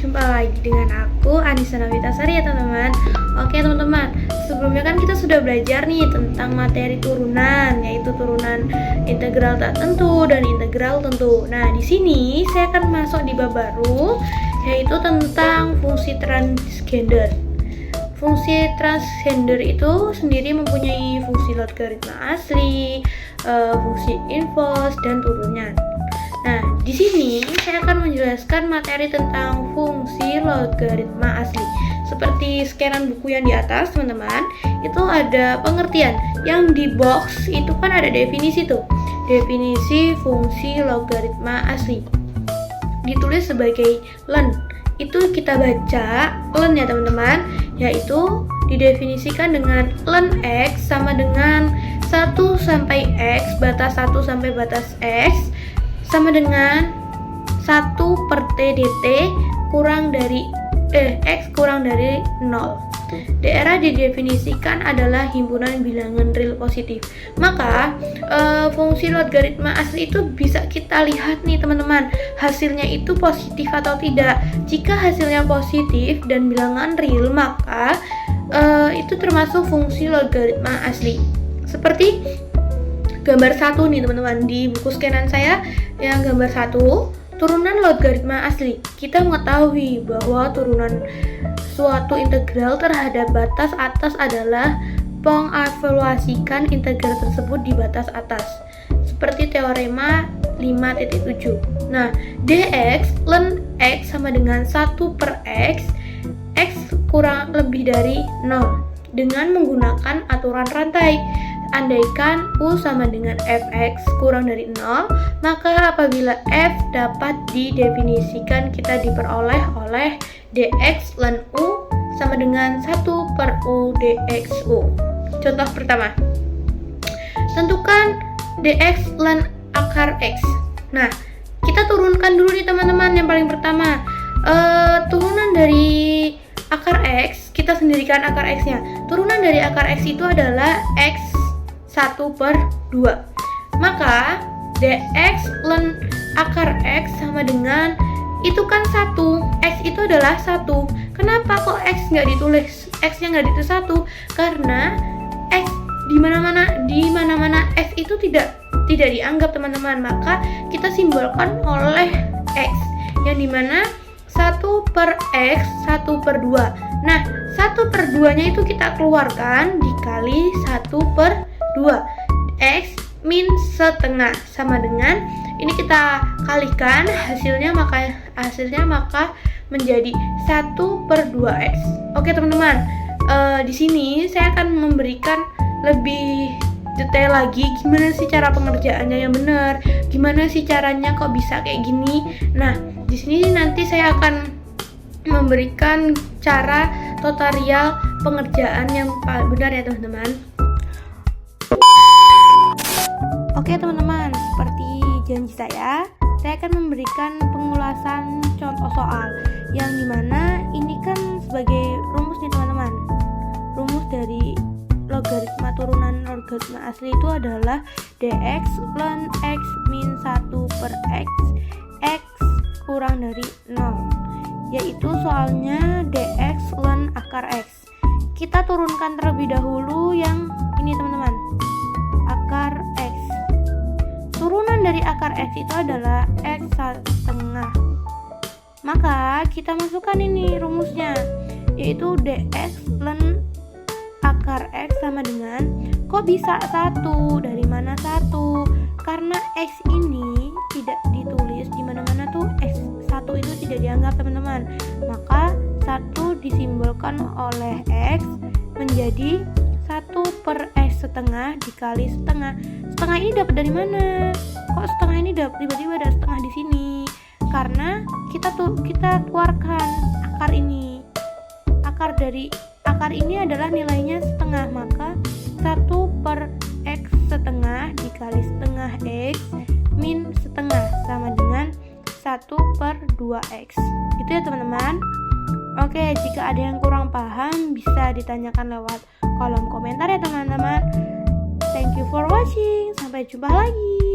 jumpa lagi dengan aku Anissa Novitasari ya teman-teman. Oke teman-teman, sebelumnya kan kita sudah belajar nih tentang materi turunan, yaitu turunan integral tak tentu dan integral tentu. Nah di sini saya akan masuk di bab baru, yaitu tentang fungsi transgender. Fungsi transgender itu sendiri mempunyai fungsi logaritma asli, fungsi inverse dan turunan. Nah, di sini saya akan menjelaskan materi tentang fungsi logaritma asli. Seperti scanan buku yang di atas, teman-teman, itu ada pengertian. Yang di box itu kan ada definisi tuh. Definisi fungsi logaritma asli. Ditulis sebagai len. Itu kita baca len ya, teman-teman, yaitu didefinisikan dengan len x sama dengan 1 sampai x, batas 1 sampai batas x, sama dengan 1 per T dt kurang dari X kurang dari 0. Daerah didefinisikan adalah himpunan bilangan real positif. Maka fungsi logaritma asli itu bisa kita lihat nih teman-teman, hasilnya itu positif atau tidak. Jika hasilnya positif dan bilangan real, maka itu termasuk fungsi logaritma asli. Seperti gambar 1 nih teman-teman, di buku scanan saya yang gambar 1, turunan logaritma asli. Kita mengetahui bahwa turunan suatu integral terhadap batas atas adalah mengevaluasikan integral tersebut di batas atas, seperti teorema 5.7. Nah, dx ln x sama dengan 1 per x, x kurang lebih dari 0 dengan menggunakan aturan rantai. Andaikan U sama dengan fx kurang dari 0, maka apabila f dapat didefinisikan, kita diperoleh oleh dx ln U sama dengan 1 per U dxU. Contoh pertama, tentukan dx ln akar x. Nah, kita turunkan dulu nih teman-teman. Yang paling pertama, turunan dari akar x, kita sendirikan akar x-nya. Turunan dari akar x itu adalah x 1 per 2. Maka dx ln akar x sama dengan, itu kan 1. X itu adalah 1. Kenapa kok x nggak ditulis? X-nya nggak ditulis 1. Karena x di mana-mana x itu tidak dianggap teman-teman. Maka kita simbolkan oleh x, yang dimana 1 per x 1 per 2. Nah, 1 per 2 nya itu kita keluarkan dikali 1 per 2, x min setengah sama dengan, ini kita kalikan hasilnya, maka menjadi 1 per 2x. Oke teman-teman, di sini saya akan memberikan lebih detail lagi gimana sih cara pengerjaannya yang benar, gimana sih caranya kok bisa kayak gini. Nah, di sini nanti saya akan memberikan cara tutorial pengerjaan yang benar ya teman-teman. Oke teman-teman, seperti janji saya akan memberikan pengulasan contoh soal yang dimana ini kan sebagai rumus nih teman-teman. Rumus dari logaritma turunan logaritma asli itu adalah dx ln x min 1 per x, x kurang dari 0, yaitu soalnya dx ln akar x. Kita turunkan terlebih dahulu yang ini teman-teman, akar x. Turunan dari akar x itu adalah x setengah. Maka kita masukkan ini rumusnya, yaitu dx ln akar x sama dengan, kok bisa 1? Dari mana 1? Karena x ini tidak ditulis di mana-mana tuh, x 1 itu tidak dianggap teman-teman. Maka 1 disimbolkan oleh x menjadi 1 per x setengah dikali setengah. Setengah ini dapat dari mana? Kok setengah ini tiba-tiba ada setengah di sini? Karena kita keluarkan akar ini. Akar dari akar ini adalah nilainya setengah, maka 1 per x setengah dikali setengah x min setengah sama dengan 1 per 2x. Gitu ya teman-teman. Oke, jika ada yang kurang paham bisa ditanyakan lewat kolom komentar ya teman-teman. Thank you for watching. Sampai jumpa lagi.